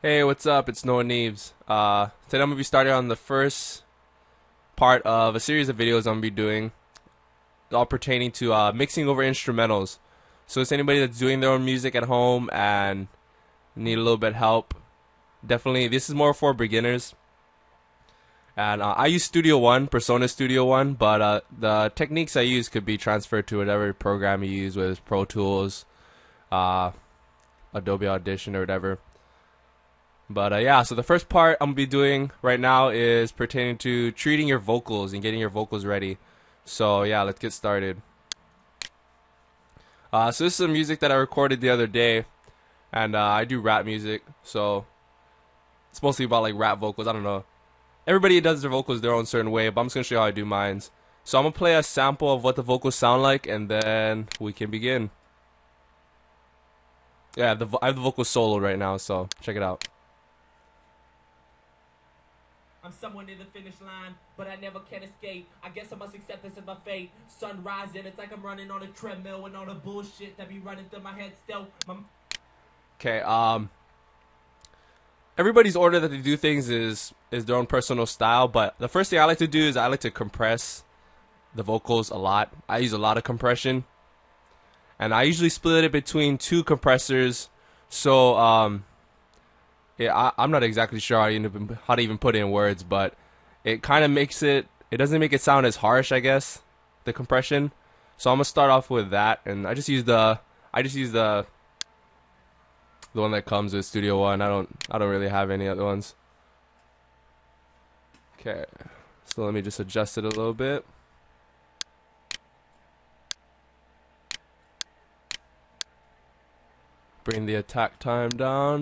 Hey, what's up? It's Noah Neves. Today I'm gonna be starting on the first part of a series of videos I'm gonna be doing, all pertaining to mixing over instrumentals. So it's anybody that's doing their own music at home and need a little bit of help. Definitely, this is more for beginners. And I use Studio One, Persona Studio One, but the techniques I use could be transferred to whatever program you use, whether it's Pro Tools, uh, Adobe Audition, or whatever. But yeah, so the first part I'm gonna be doing right now is pertaining to treating your vocals and getting your vocals ready. So yeah, let's get started. So this is some music that I recorded the other day, and I do rap music, so it's mostly about like rap vocals. I don't know. Everybody does their vocals their own certain way, but I'm just gonna show you how I do mines. So I'm gonna play a sample of what the vocals sound like, and then we can begin. Yeah, I have the vocals soloed right now, so check it out. I'm somewhere near the finish line, but I never can escape. I guess I must accept this as my fate. Sun rising, it's like I'm running on a treadmill and all the bullshit that be running through my head still. Okay, everybody's order that they do things is their own personal style, but the first thing I like to do is I like to compress the vocals a lot. I use a lot of compression, and I usually split it between two compressors. So yeah, I'm not exactly sure how to even put it in words, but it kind of makes it doesn't make it sound as harsh, I guess, the compression. So I'm gonna start off with that, and I just use the one that comes with Studio One. I don't really have any other ones. Okay, so let me just adjust it a little bit. Bring the attack time down.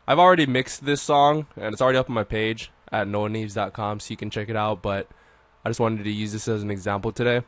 I've already mixed this song, and it's already up on my page at noahneves.com, so you can check it out, but I just wanted to use this as an example today.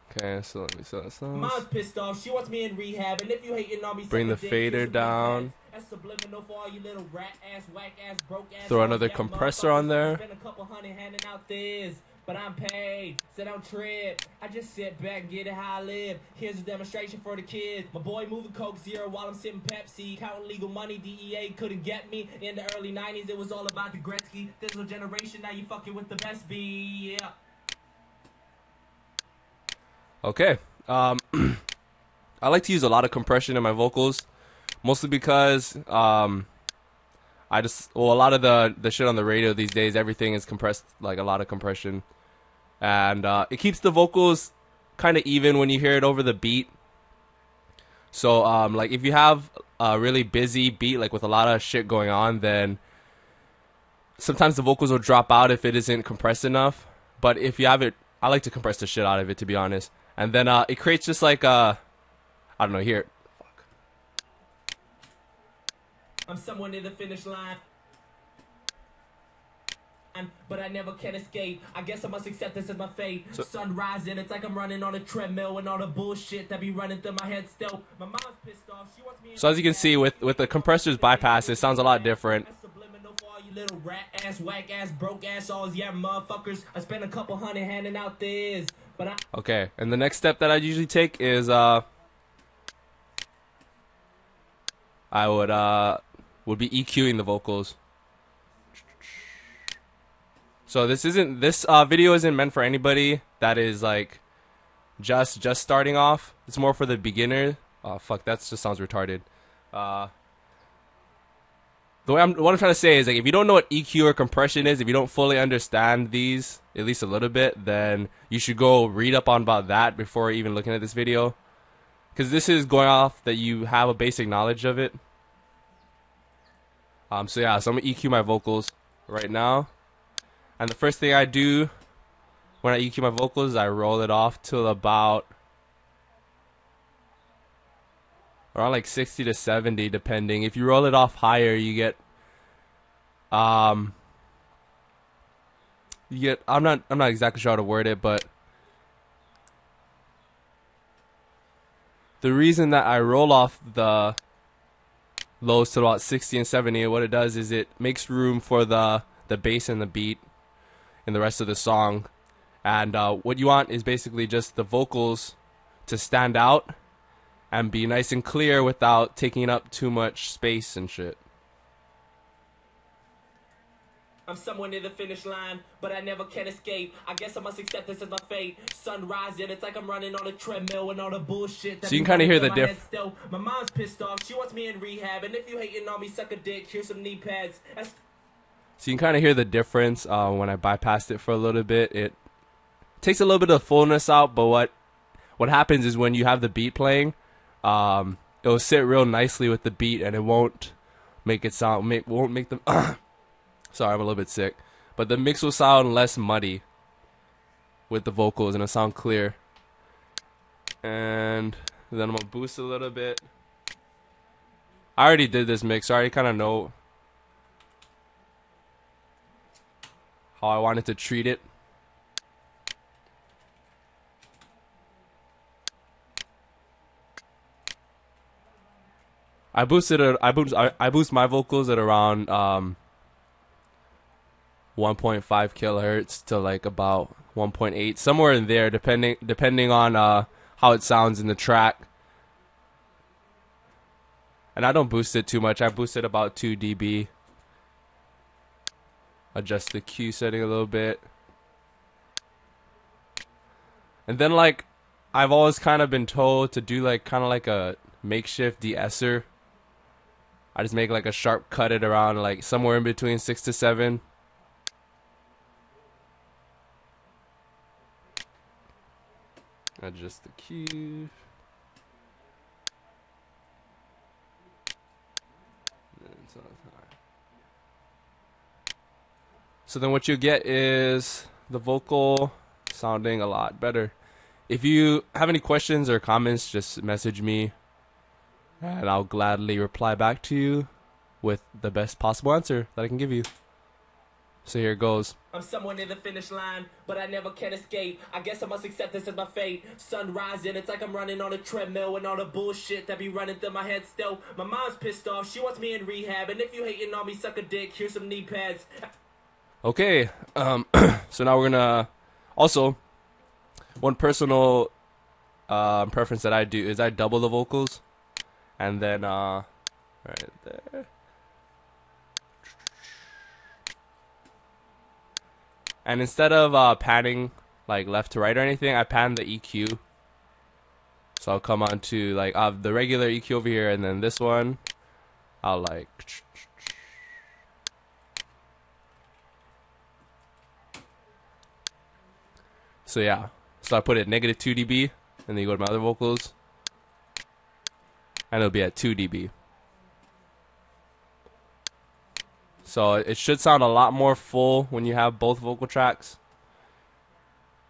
Okay, so let me set this on. Mom's pissed off, she wants me in rehab, and if you hating on me, Bring the fader down. That's subliminal for all you little rat ass, whack ass, broke ass. Throw another compressor on there. Spend a couple hundred handing out this. But I'm paid, so don't trip. I just sit back and get it how I live. Here's a demonstration for the kids. My boy moving Coke Zero while I'm sipping Pepsi. Counting legal money, DEA couldn't get me. In the early 90s, it was all about the Gretzky. Digital generation, now you fucking with the best B, yeah. Okay. I like to use a lot of compression in my vocals, mostly because a lot of the shit on the radio these days, everything is compressed, like a lot of compression, and it keeps the vocals kind of even when you hear it over the beat. So like if you have a really busy beat, like with a lot of shit going on, then sometimes the vocals will drop out if it isn't compressed enough. But if you have it, I like to compress the shit out of it, to be honest. And then it creates just like I don't know, here. I'm somewhere near the finish line, but I never can escape. I guess I must accept this as my fate. Sun rising, it's like I'm running on a treadmill and all the bullshit that be running through my head still. My mom's pissed off, she wants me. So as you can see, with the compressor's bypass, it sounds a lot different. Little rat ass, whack ass, broke ass, all yeah, motherfuckers. I spent a couple hundred handing out this, but okay, and the next step that I usually take is I would be EQing the vocals. So this video isn't meant for anybody that is like just starting off. It's more for the beginner. Oh fuck, that just sounds retarded. What I'm trying to say is, like, if you don't know what EQ or compression is, if you don't fully understand these, at least a little bit, then you should go read up on about that before even looking at this video. Because this is going off that you have a basic knowledge of it. So yeah, so I'm going to EQ my vocals right now. And the first thing I do when I EQ my vocals is I roll it off till about around like 60 to 70, depending. If you roll it off higher, you get I'm not exactly sure how to word it, but the reason that I roll off the lows to about 60 and 70, what it does is it makes room for the bass and the beat in the rest of the song. And what you want is basically just the vocals to stand out and be nice and clear without taking up too much space and shit. I'm somewhere near the finish line, but I never can escape. I guess I must accept this as my fate. Sun rising, it's like I'm running on a treadmill and all the bullshit. That so you can kind of hear the difference. My mom's pissed off, she wants me in rehab, and if you hating on me, suck a dick, here's some knee pads. So you can kind of hear the difference when I bypassed it for a little bit. It takes a little bit of fullness out, but what happens is when you have the beat playing, it'll sit real nicely with the beat, and it won't make it sound, won't make them... Sorry, I'm a little bit sick. But the mix will sound less muddy with the vocals, and it'll sound clear. And then I'm going to boost a little bit. I already did this mix, so I already kind of know how I wanted to treat it. I boost my vocals at around 1.5 kilohertz to like about 1.8, somewhere in there, depending on how it sounds in the track. And I don't boost it too much. I boost it about 2 dB. Adjust the Q setting a little bit. And then like I've always kind of been told to do like kind of like a makeshift de-esser. I just make like a sharp cut at around like somewhere in between 6 to 7. Adjust the Q. So then what you get is the vocal sounding a lot better. If you have any questions or comments, just message me and I'll gladly reply back to you with the best possible answer that I can give you. So here it goes. I'm somewhere near the finish line, but I never can escape. I guess I must accept this as my fate. Sun rising, it's like I'm running on a treadmill and all the bullshit that be running through my head still. My mom's pissed off, she wants me in rehab, and if you hating on me, suck a dick, here's some knee pads. Okay, so now we're gonna... Also, one personal preference that I do is I double the vocals. And then, right there. And instead of panning like left to right or anything, I pan the EQ. So I'll come on to like the regular EQ over here, and then this one, I'll like. So yeah, so I put it negative 2 dB, and then you go to my other vocals, and it'll be at 2 dB. So it should sound a lot more full when you have both vocal tracks,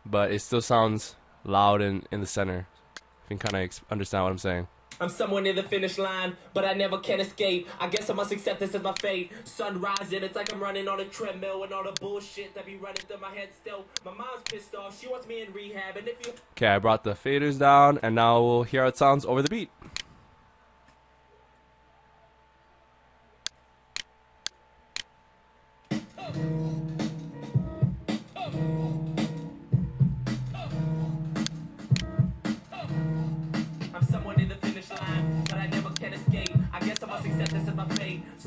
but it still sounds loud in the center. If you can kind of understand what I'm saying. I'm somewhere near the finish line, but I never can escape. I guess I must accept this as my fate. Sun rising, it's like I'm running on a treadmill and all the bullshit that be running through my head still. My mom's pissed off, she wants me in rehab, and if you... Okay, I brought the faders down, and now we'll hear how it sounds over the beat.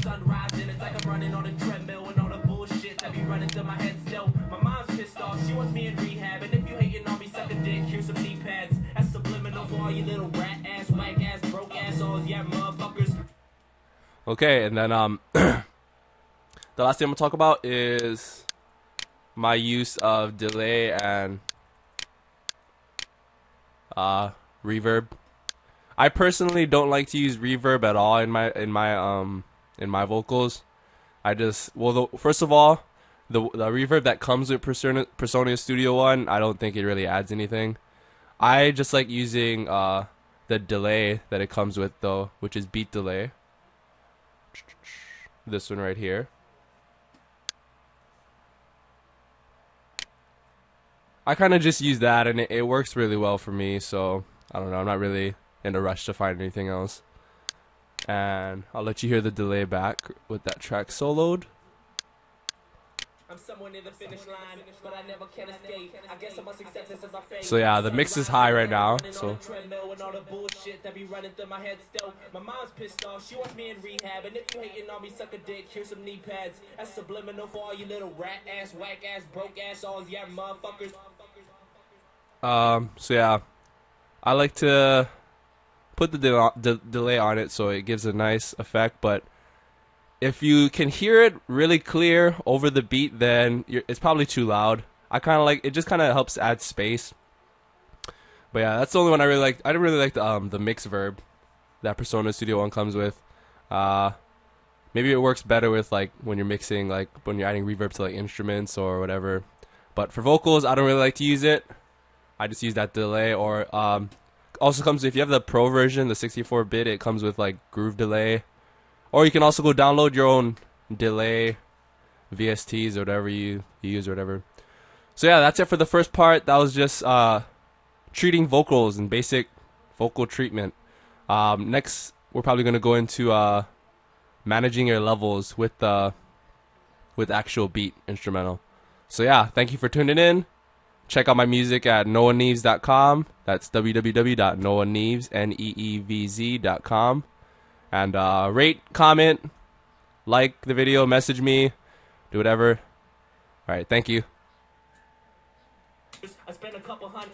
Sun rising, it's like I'm running on a treadmill and all the bullshit that be running through my head still. My mom's pissed off, she wants me in rehab, and if you hating on me, suck a dick, here's some knee pads. That's subliminal for all you little rat ass, whack ass, broke assholes, yeah, motherfuckers. Okay, and then the last thing I'm gonna talk about is my use of delay and reverb. I personally don't like to use reverb at all in my vocals. First of all, the reverb that comes with Persona Studio One, I don't think it really adds anything. I just like using the delay that it comes with though, which is beat delay. This one right here. I kind of just use that, and it works really well for me, so I don't know, I'm not really in a rush to find anything else. And I'll let you hear the delay back with that track soloed. I'm somewhere near the finish line, but I never can escape. I guess I must accept this as my fate. So yeah, the mix is high right now. So treadmill and all the bullshit that be running through my head still. My mom's pissed off, she wants me in rehab. And if you hating on me, suck a dick, here's some knee pads. That's subliminal for all you little rat ass, whack ass, broke ass, all yeah motherfuckers. So yeah, I like to put the delay on it so it gives a nice effect. But if you can hear it really clear over the beat, then it's probably too loud. I kind of like it; just kind of helps add space. But yeah, that's the only one I really like. I really like the mix verb that Persona Studio One comes with. Maybe it works better with like when you're mixing, like when you're adding reverb to like instruments or whatever. But for vocals, I don't really like to use it. I just use that delay. Or also comes if you have the Pro version, the 64-bit, it comes with like groove delay. Or you can also go download your own delay VSTs or whatever you use or whatever. So yeah, that's it for the first part. That was just treating vocals and basic vocal treatment. Next, we're probably going to go into managing your levels with actual beat instrumental. So yeah, thank you for tuning in. Check out my music at noahneves.com. That's www.noahneves.com. And rate, comment, like the video, message me, do whatever. Alright, thank you. I spent a couple hundred